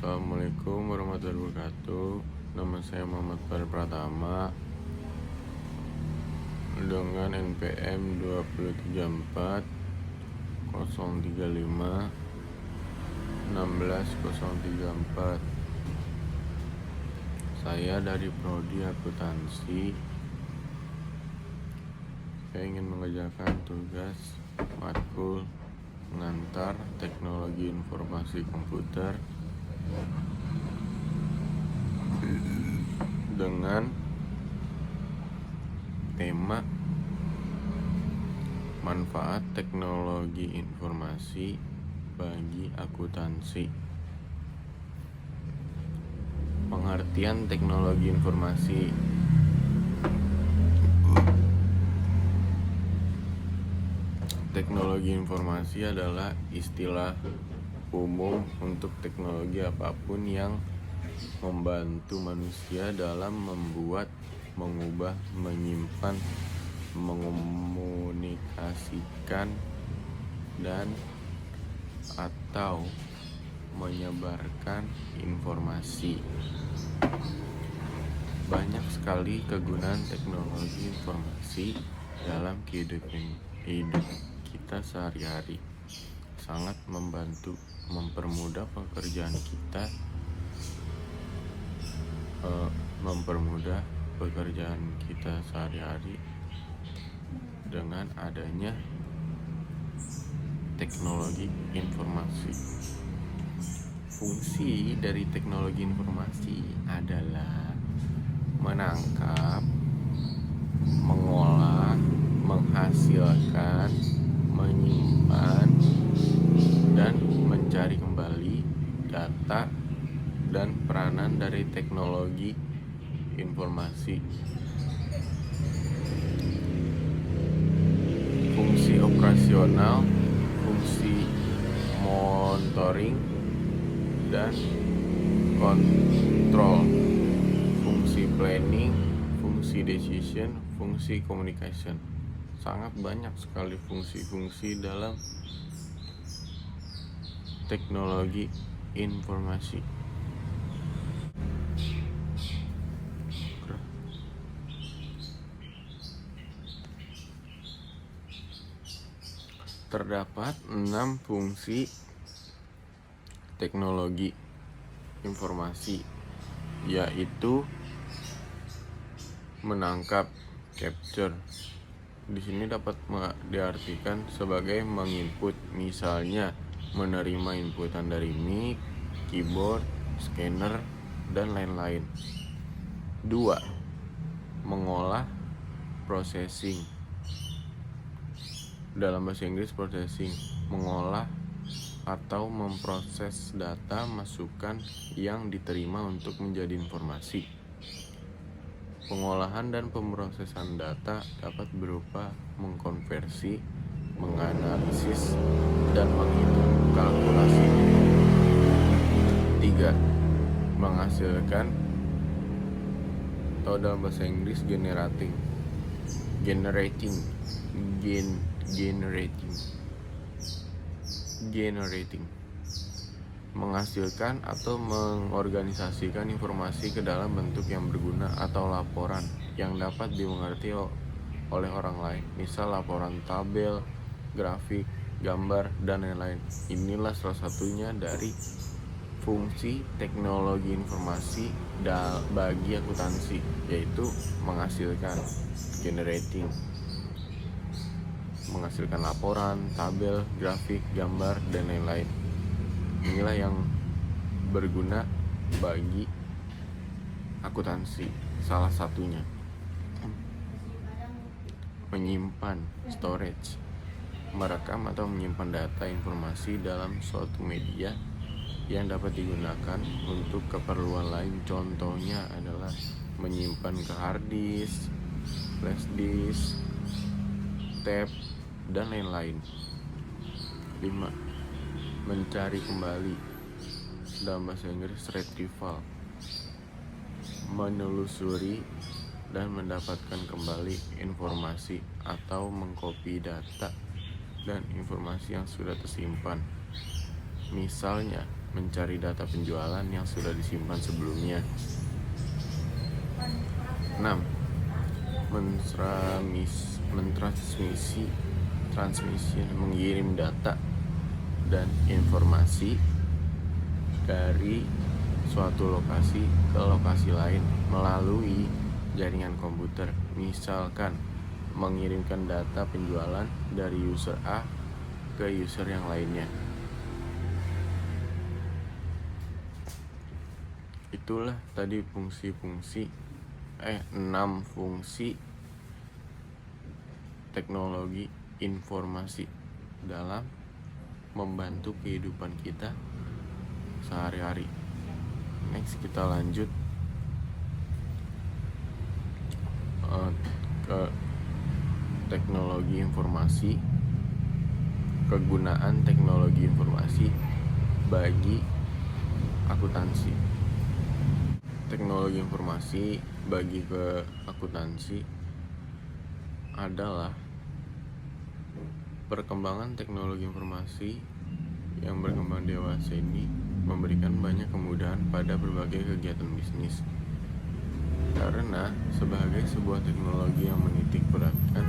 Assalamualaikum warahmatullahi wabarakatuh. Nama saya Muhammad Fahri Pratama dengan NPM 274 035 16034. Saya dari Prodi Akuntansi. Saya ingin mengerjakan tugas matkul mengantar teknologi informasi komputer dengan tema manfaat teknologi informasi bagi akuntansi. Pengertian teknologi informasi. Teknologi informasi adalah istilah umum untuk teknologi apapun yang membantu manusia dalam membuat, mengubah, menyimpan, mengomunikasikan, dan atau menyebarkan informasi. Banyak sekali kegunaan teknologi informasi dalam kehidupan kita sehari-hari. Sangat membantu, mempermudah pekerjaan kita, sehari-hari dengan adanya teknologi informasi. Fungsi dari teknologi informasi adalah menangkap, mengolah, menghasilkan, menyimpan, dan mencari kembali data dan peranan dari teknologi informasi. Fungsi operasional, fungsi monitoring dan kontrol, fungsi planning, fungsi decision, fungsi communication. Sangat banyak sekali fungsi-fungsi dalam teknologi informasi. Terdapat 6 fungsi teknologi informasi, yaitu menangkap, capture. Di sini dapat diartikan sebagai menginput, misalnya menerima inputan dari mic, keyboard, scanner, dan lain-lain. 2. Mengolah, processing. Dalam bahasa Inggris, processing, mengolah atau memproses data masukan yang diterima untuk menjadi informasi. Pengolahan dan pemrosesan data dapat berupa mengkonversi, menganalisis, dan menghitung kalkulasi. 3. Menghasilkan, atau dalam bahasa Inggris generating, menghasilkan atau mengorganisasikan informasi ke dalam bentuk yang berguna atau laporan yang dapat dimengerti oleh orang lain, misal laporan tabel, grafik, gambar, dan lain-lain. Inilah salah satunya dari fungsi teknologi informasi bagi akuntansi, yaitu menghasilkan, generating, menghasilkan laporan, tabel, grafik, gambar, dan lain-lain. Inilah yang berguna bagi akuntansi. Salah satunya menyimpan, storage, merekam atau menyimpan data informasi dalam suatu media yang dapat digunakan untuk keperluan lain. Contohnya adalah menyimpan ke hard disk, flash disk, tab, dan lain-lain. 5. Mencari kembali, dalam bahasa Inggris retrieval, menelusuri dan mendapatkan kembali informasi atau mengcopy data dan informasi yang sudah tersimpan. Misalnya mencari data penjualan yang sudah disimpan sebelumnya. 6. Mengirim data dan informasi dari suatu lokasi ke lokasi lain melalui jaringan komputer. Misalkan mengirimkan data penjualan dari user A ke user yang lainnya. Itulah tadi 6 fungsi teknologi informasi dalam membantu kehidupan kita sehari-hari. Next kita lanjut ke teknologi informasi, kegunaan teknologi informasi bagi akuntansi. Teknologi informasi bagi ke akuntansi adalah perkembangan teknologi informasi yang berkembang dewasa ini memberikan banyak kemudahan pada berbagai kegiatan bisnis. Karena sebagai sebuah teknologi yang menitik beratkan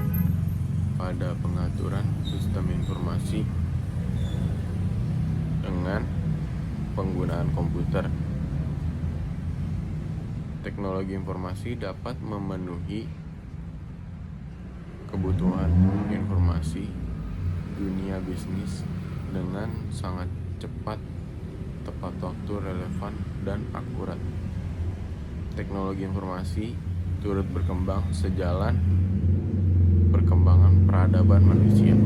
pada pengaturan sistem informasi dengan penggunaan komputer, teknologi informasi dapat memenuhi kebutuhan informasi dunia bisnis dengan sangat cepat, tepat waktu, relevan, dan akurat. Teknologi informasi turut berkembang sejalan perkembangan peradaban manusia.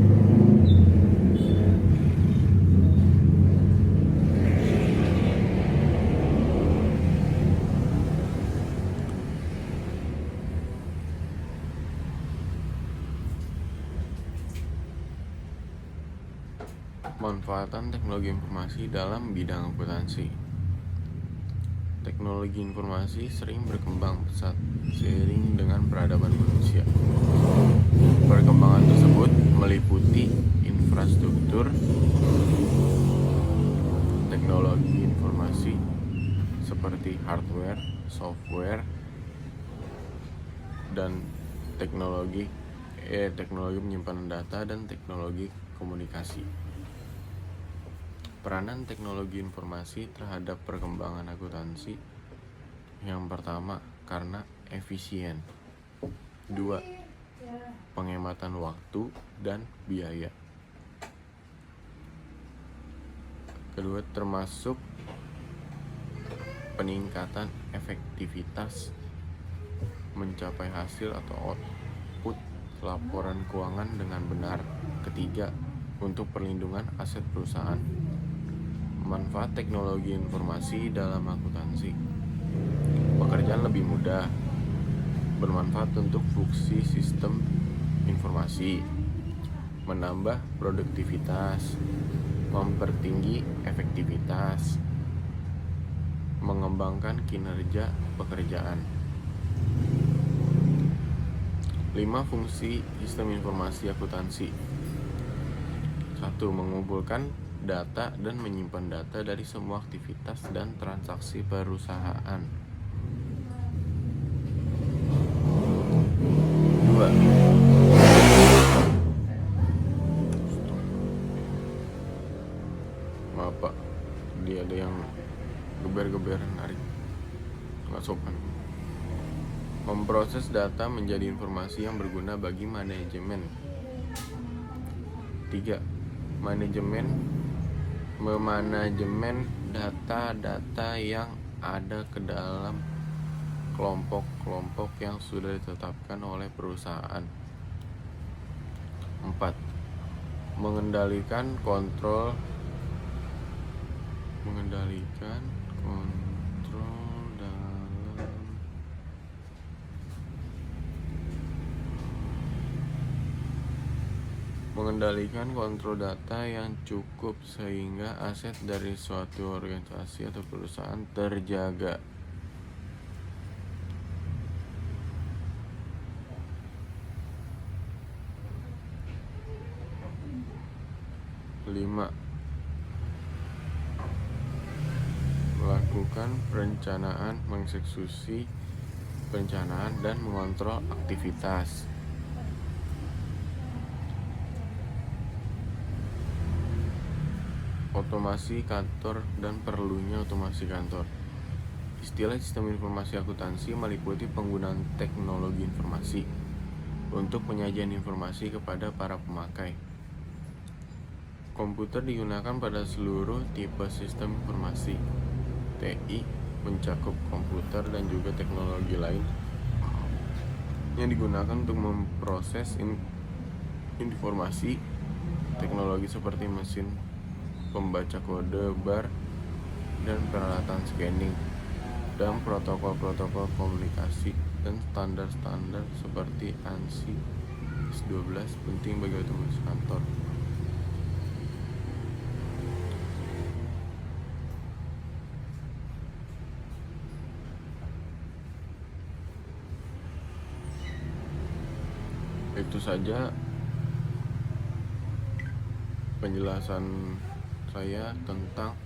Manfaatan teknologi informasi dalam bidang akuntansi. Teknologi informasi sering berkembang pesat seiring dengan peradaban manusia. Perkembangan tersebut meliputi infrastruktur teknologi informasi seperti hardware, software, dan teknologi penyimpanan data dan teknologi komunikasi. Peranan teknologi informasi terhadap perkembangan akuntansi. Yang pertama, karena efisien. 2. Penghematan waktu dan biaya. Kedua, termasuk peningkatan efektivitas mencapai hasil atau output laporan keuangan dengan benar. Ketiga, untuk perlindungan aset perusahaan. Manfaat teknologi informasi dalam akuntansi. Pekerjaan lebih mudah, bermanfaat untuk fungsi sistem informasi, menambah produktivitas, mempertinggi efektivitas, mengembangkan kinerja pekerjaan. 5 fungsi sistem informasi akuntansi. 1. Mengumpulkan data dan menyimpan data dari semua aktivitas dan transaksi perusahaan. 2. Maaf Pak, dia ada yang geber-geberan narik, nggak sopan. Memproses data menjadi informasi yang berguna bagi manajemen. 3. Memanajemen data-data yang ada ke dalam kelompok-kelompok yang sudah ditetapkan oleh perusahaan. 4. Mengendalikan kontrol data yang cukup sehingga aset dari suatu organisasi atau perusahaan terjaga. 5. melakukan perencanaan, mengeksekusi perencanaan, dan mengontrol aktivitas. Otomasi kantor dan perlunya otomasi kantor. Istilah sistem informasi akuntansi meliputi penggunaan teknologi informasi untuk penyajian informasi kepada para pemakai. Komputer digunakan pada seluruh tipe sistem informasi. TI mencakup komputer dan juga teknologi lain yang digunakan untuk memproses informasi. Teknologi seperti mesin pembaca kode, bar, dan peralatan scanning, dan protokol-protokol komunikasi dan standar-standar seperti ANSI S12 penting bagi otomasi kantor. Itu saja penjelasan saya tentang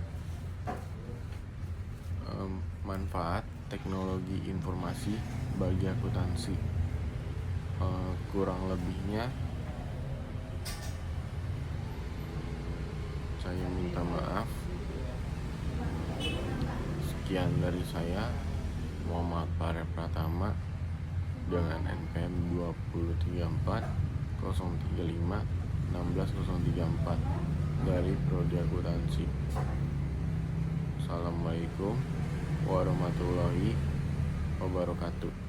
manfaat teknologi informasi bagi akuntansi. Kurang lebihnya saya minta maaf. Sekian dari saya, Muhammad Farel Pratama dengan NPM 2034 035 16034 dari Prodi Akuntansi. Assalamualaikum warahmatullahi wabarakatuh.